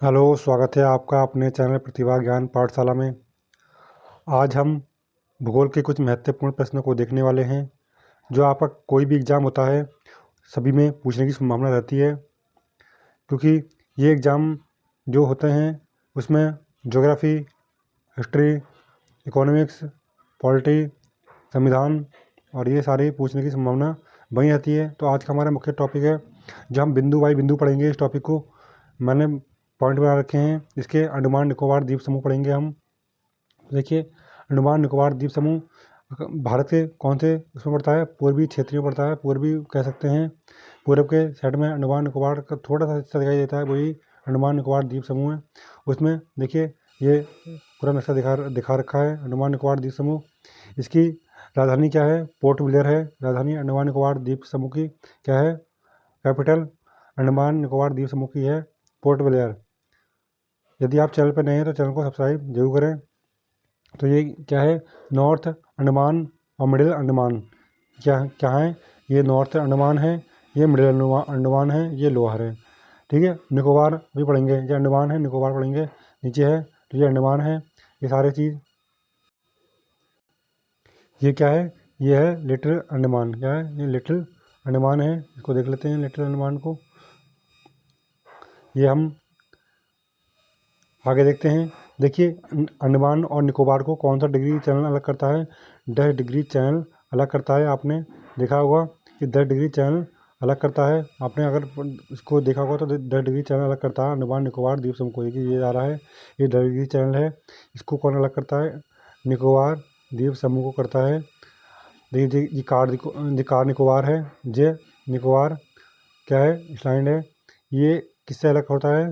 Hello, स्वागत है आपका अपने चैनल प्रतिभा ज्ञान पाठशाला में। आज हम भूगोल के कुछ महत्वपूर्ण प्रश्नों को देखने वाले हैं जो आपका कोई भी एग्ज़ाम होता है सभी में पूछने की संभावना रहती है, क्योंकि ये एग्ज़ाम जो होते हैं उसमें ज्योग्राफी, हिस्ट्री, इकोनॉमिक्स, पॉलिटी, संविधान और ये सारे पूछने की संभावना बनी रहती है। तो आज का हमारा मुख्य टॉपिक है, जो हम बिंदु बाई बिंदु पढ़ेंगे। इस टॉपिक को मैंने पॉइंट बना रखे हैं। इसके अंडमान निकोबार द्वीप समूह पढ़ेंगे हम। देखिए, अंडमान निकोबार द्वीप समूह भारत के कौन से उसमें पड़ता है? पूर्वी क्षेत्र में पड़ता है। पूर्वी कह सकते हैं, पूर्व के साइड में अंडमान निकोबार का थोड़ा सा हिस्सा दिखाई देता है, वही अंडमान निकोबार द्वीप समूह है। उसमें देखिए, ये पूरा नक्शा दिखा रखा है अंडमान निकोबार द्वीप समूह। इसकी राजधानी क्या है? पोर्ट ब्लेयर है राजधानी अंडमान निकोबार द्वीप समूह की। क्या है कैपिटल? अंडमान निकोबार द्वीप समूह की है पोर्ट ब्लेयर। यदि आप चैनल पर नए हैं तो चैनल को सब्सक्राइब जरूर करें। तो ये क्या है? नॉर्थ अंडमान और मिडिल अंडमान क्या क्या है? ये नॉर्थ अंडमान है, ये मिडिल अंडमान है, ये लोअर है। ठीक है, निकोबार भी पढ़ेंगे। ये अंडमान है, निकोबार पढ़ेंगे। नीचे है तो ये अंडमान है। ये सारी चीज़ ये क्या है? ये है लिटिल अंडमान। क्या है? ये लिटिल अंडमान है। इसको देख लेते हैं लिटिल अंडमान को। ये हम आगे देखते हैं। देखिए, अंडमान और निकोबार को कौन सा डिग्री चैनल अलग करता है? 10 डिग्री चैनल अलग करता है। आपने देखा होगा कि 10 डिग्री चैनल अलग करता है। आपने अगर इसको देखा होगा तो 10 डिग्री चैनल अलग करता है अंडमान निकोबार द्वीप समूह को। ये आ रहा है, ये 10 डिग्री चैनल है। इसको कौन अलग करता है? निकोबार द्वीप समूह को करता है। देखिए, ये कार निकोबार है। जे निकोबार क्या है? स्लैंड है। ये किससे अलग होता है?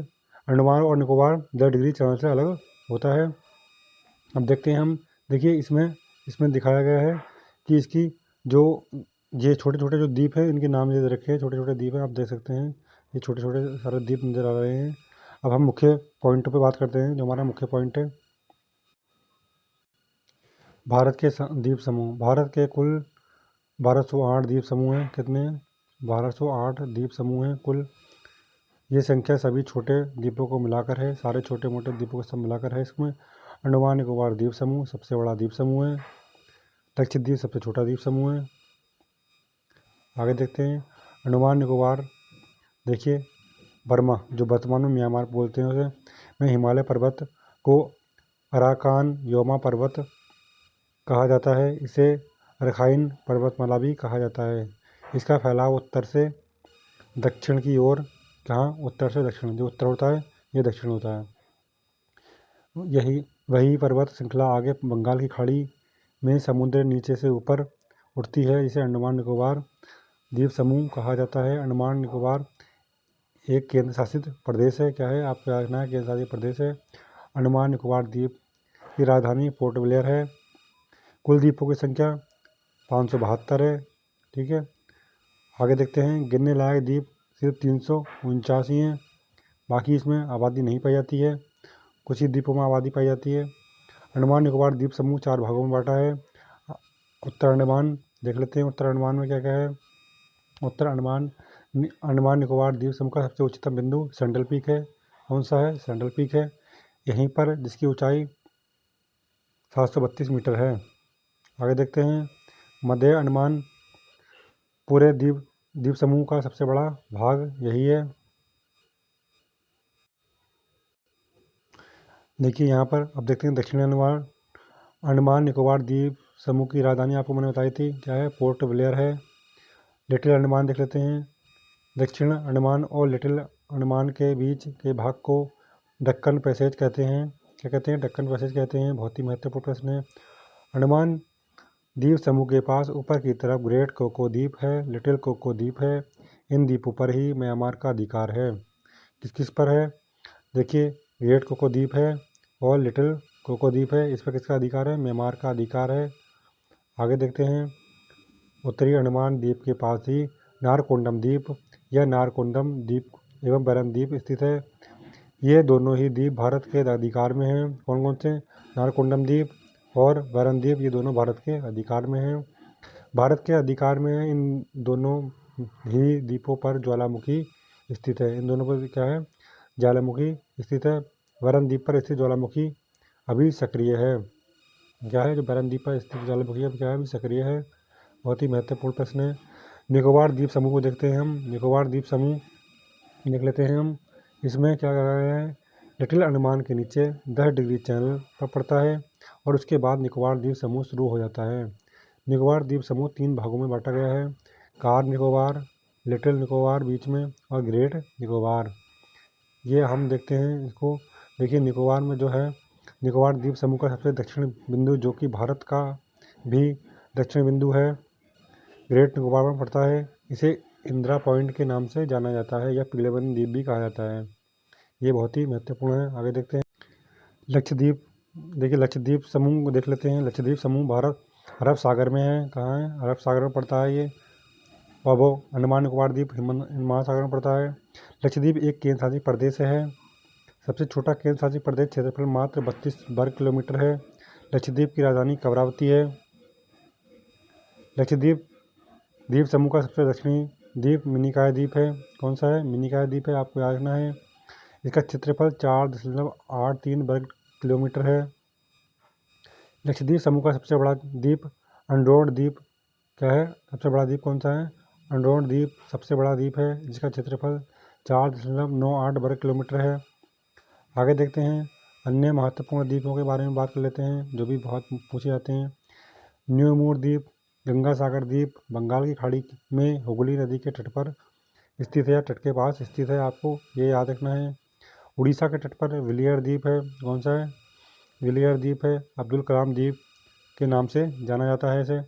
अंडमान और निकोबार 10 डिग्री चैनल से अलग होता है। अब देखते हैं हम। देखिए, इसमें दिखाया गया है कि इसकी जो ये छोटे छोटे जो द्वीप हैं, इनके नाम दे रखे हैं। छोटे छोटे द्वीप हैं, आप देख सकते हैं। ये छोटे छोटे सारे द्वीप नज़र आ रहे हैं। अब हम मुख्य पॉइंटों पे बात करते हैं। जो हमारा मुख्य पॉइंट है, भारत के द्वीप समूह। भारत के कुल 1208 द्वीप समूह हैं। कितने? 1208 द्वीप समूह हैं कुल। ये संख्या सभी छोटे द्वीपों को मिलाकर है, सारे छोटे मोटे द्वीपों को सब मिलाकर है। इसमें अंडमान निकोबार द्वीप समूह सबसे बड़ा द्वीप समूह है। लक्षद्वीप सबसे छोटा द्वीप समूह है। आगे देखते हैं अंडमान निकोबार। देखिए, बर्मा, जो वर्तमान में म्यांमार बोलते हैं उसे, में हिमालय पर्वत को अराकान योमा पर्वत कहा जाता है। इसे रखाइन पर्वतमाला भी कहा जाता है। इसका फैलाव उत्तर से दक्षिण की ओर, कहाँ? उत्तर से दक्षिण। जो उत्तर होता है ये दक्षिण होता है। यही वही पर्वत श्रृंखला आगे बंगाल की खाड़ी में समुद्र नीचे से ऊपर उठती है। इसे अंडमान निकोबार द्वीप समूह कहा जाता है। अंडमान निकोबार एक केंद्र शासित प्रदेश है। क्या है? आपको याद रखना है, केंद्र शासित प्रदेश है। अंडमान निकोबार द्वीप की राजधानी पोर्ट ब्लेयर है। कुल द्वीपों की संख्या 572 है। ठीक है, आगे देखते हैं। गिनने लायक द्वीप सिर्फ 349 हैं। बाकी इसमें आबादी नहीं पाई जाती है। कुछ ही द्वीपों में आबादी पाई जाती है। अंडमान निकोबार द्वीप समूह 4 भागों में बांटा है। उत्तर अंडमान देख लेते हैं। उत्तर अंडमान में क्या क्या है? उत्तर अंडमान निकोबार द्वीप समूह का सबसे उच्चतम बिंदु सेंट्रल पीक है। कौन सा है? सेंट्रल पीक है। यहीं पर जिसकी ऊंचाई 732 मीटर है। आगे देखते हैं। मध्य अंडमान पूरे द्वीप समूह का सबसे बड़ा भाग यही है। देखिए यहाँ पर अब देखते हैं दक्षिणी अंडमान निकोबार द्वीप समूह की राजधानी आपको मैंने बताई थी। क्या है? पोर्ट ब्लेयर है। लिटिल अंडमान देख लेते हैं। दक्षिण अंडमान और लिटिल अंडमान के बीच के भाग को दक्कन पैसेज कहते हैं। क्या कहते हैं? दक्कन पैसेज कहते हैं। बहुत ही महत्वपूर्ण प्रश्न है। अंडमान द्वीप समूह के पास ऊपर की तरफ ग्रेट कोको द्वीप है, लिटिल कोको द्वीप है। इन द्वीपों पर ही म्यांमार का अधिकार है। किस किस पर है? देखिए, ग्रेट कोको द्वीप है और लिटिल कोको द्वीप है। इस पर किसका अधिकार है? म्यांमार का अधिकार है। आगे देखते हैं। उत्तरी अंडमान द्वीप के पास ही नारकोंडम द्वीप या नारकोंडम द्वीप एवं बैरन द्वीप स्थित है। ये दोनों ही द्वीप भारत के अधिकार में हैं। कौन कौन से? नारकोंडम द्वीप और बैरन द्वीप, ये दोनों भारत के अधिकार में हैं। भारत के अधिकार में इन दोनों ही द्वीपों पर ज्वालामुखी स्थित है। इन दोनों पर क्या है? ज्वालामुखी स्थित है? वरुण द्वीप पर स्थित ज्वालामुखी अभी सक्रिय है। क्या है? जो वरुण द्वीप पर स्थित ज्वालामुखी अब क्या है? अभी सक्रिय है। बहुत ही महत्वपूर्ण प्रश्न है। निकोबार द्वीप समूह को देखते हैं हम। निकोबार द्वीप समूह देख लेते हैं हम। इसमें क्या कहा गया है? लिटिल अंडमान के नीचे 10 डिग्री चैनल पर पड़ता है और उसके बाद निकोबार द्वीप समूह शुरू हो जाता है। निकोबार द्वीप समूह 3 भागों में बांटा गया है। कार निकोबार, लिटिल निकोबार बीच में और ग्रेट निकोबार। ये हम देखते हैं इसको। देखिए निकोबार में जो है, निकोबार द्वीप समूह का सबसे दक्षिण बिंदु जो कि भारत का भी दक्षिण बिंदु है, ग्रेट निकोबार में पड़ता है। इसे इंदिरा पॉइंट के नाम से जाना जाता है या पीलेवन द्वीप भी कहा जाता है। ये बहुत ही महत्वपूर्ण है। आगे देखते हैं लक्षद्वीप। देखिए लक्षद्वीप समूह को देख लेते हैं। लक्षद्वीप समूह भारत अरब सागर में है। कहाँ है? अरब सागर में पड़ता है ये। और वो अंडमान निकोबार द्वीप हिंद महासागर में पड़ता है। लक्षद्वीप एक केंद्र शासित प्रदेश है। सबसे छोटा केंद्र शासित प्रदेश, क्षेत्रफल मात्र 32 वर्ग किलोमीटर है। लक्षद्वीप की राजधानी कवरावती है। लक्षद्वीप द्वीप समूह का सबसे दक्षिणी द्वीप मिनिकॉय द्वीप है। कौन सा है? मिनिकॉय द्वीप है, आपको याद रखना है। इसका क्षेत्रफल 4.83 वर्ग किलोमीटर है। लक्षद्वीप समूह का सबसे बड़ा द्वीप अंडोर द्वीप क्या है? सबसे बड़ा द्वीप कौन सा है? अंडोर द्वीप सबसे बड़ा द्वीप है, जिसका क्षेत्रफल 4.98 वर्ग किलोमीटर है। आगे देखते हैं अन्य महत्वपूर्ण द्वीपों के बारे में बात कर लेते हैं, जो भी बहुत पूछे जाते हैं। न्यू मूर द्वीप गंगा सागर द्वीप बंगाल की खाड़ी में हुगली नदी के तट पर स्थित है या तट के पास स्थित है, आपको ये याद रखना है। उड़ीसा के तट पर विलियर द्वीप है। कौन सा है? विलियर द्वीप है। अब्दुल कलाम द्वीप के नाम से जाना जाता है इसे।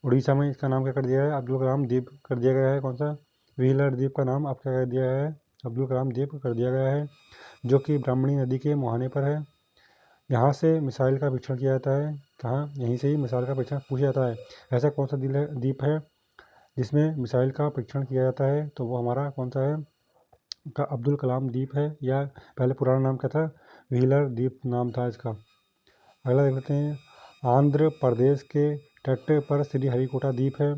उड़ीसा में इसका नाम क्या कर दिया है? अब्दुल कलाम द्वीप कर दिया गया है। कौन सा? व्हीलर द्वीप का नाम अब क्या कर दिया है? अब्दुल कलाम द्वीप कर दिया गया है, जो कि ब्राह्मणी नदी के मुहाने पर है। यहाँ से मिसाइल का परीक्षण किया जाता है। कहाँ? यहीं से ही मिसाइल का परीक्षण पूछा जाता है। ऐसा कौन सा द्वीप है जिसमें मिसाइल का परीक्षण किया जाता है? तो वो हमारा कौन सा है? का अब्दुल कलाम द्वीप है, या पहले पुराना नाम क्या था? व्हीलर द्वीप नाम था इसका। अगला देख लेते हैं आंध्र प्रदेश के तट पर श्रीहरिकोटा द्वीप है।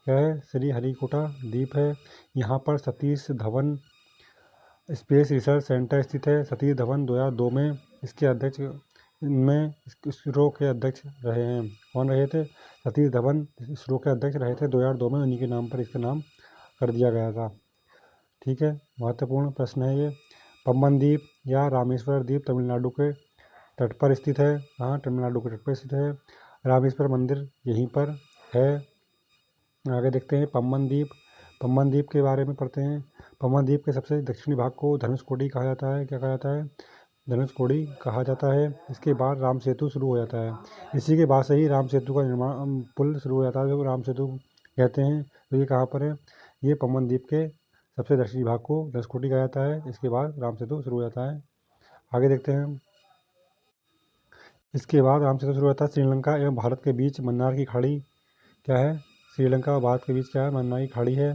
क्या है? श्रीहरिकोटा द्वीप है। यहाँ पर Satish Dhawan space research centre स्थित है। सतीश धवन 2002 में इसके अध्यक्ष में इसरो के अध्यक्ष रहे हैं। कौन रहे थे? सतीश धवन इसरो के अध्यक्ष रहे थे 2002 में। उन्हीं के नाम पर इसका नाम कर दिया गया था। ठीक है, महत्वपूर्ण प्रश्न है ये। पम्बन द्वीप या रामेश्वर द्वीप तमिलनाडु के तट पर स्थित है। हाँ, तमिलनाडु के तट पर स्थित है। रामेश्वर मंदिर यहीं पर है। आगे देखते हैं पम्बन द्वीप। पम्बन द्वीप के बारे में पढ़ते हैं। पम्बन द्वीप के सबसे दक्षिणी भाग को धनुषकोडी कहा जाता है। क्या कहा जाता है? धनुषकोडी कहा जाता है। इसके बाद राम सेतु शुरू हो जाता है। इसी के बाद से ही राम सेतु का निर्माण पुल शुरू हो जाता है, जो राम सेतु कहते हैं। तो ये कहाँ पर है? ये पम्बन द्वीप के सबसे दक्षिणी भाग को धनुषकोडी कहा जाता है। इसके बाद राम सेतु शुरू हो जाता है। आगे देखते हैं। इसके बाद राम सेतु शुरू होता है। श्रीलंका एवं भारत के बीच मन्नार की खाड़ी क्या है? श्रीलंका और भारत के बीच क्या है? मन्नार की खाड़ी है।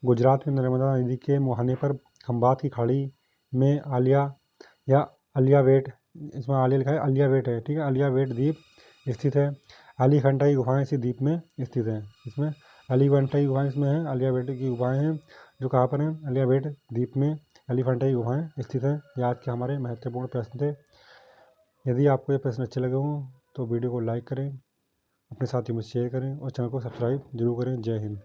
गुजरात में नर्मदा नदी के मुहाने पर खंबात की खाड़ी में आलिया या अलियावेट, इसमें आलिया लिखा है, अलियावेट है, ठीक है, अलियावेट द्वीप स्थित है। एलिफेंटा की गुफाएं इसी द्वीप में स्थित हैं। इसमें एलिफेंटा की गुफाएं इसमें हैं, अलियावेट की गुफाएं हैं जो कहाँ पर हैं? अलियावेट द्वीप में एलिफेंटा की गुफाएं स्थित हैं। ये आज के हमारे महत्वपूर्ण प्रश्न थे। यदि आपको ये प्रश्न अच्छे लगे हों तो वीडियो को लाइक करें, अपने साथियों में शेयर करें और चैनल को सब्सक्राइब जरूर करें। जय हिंद।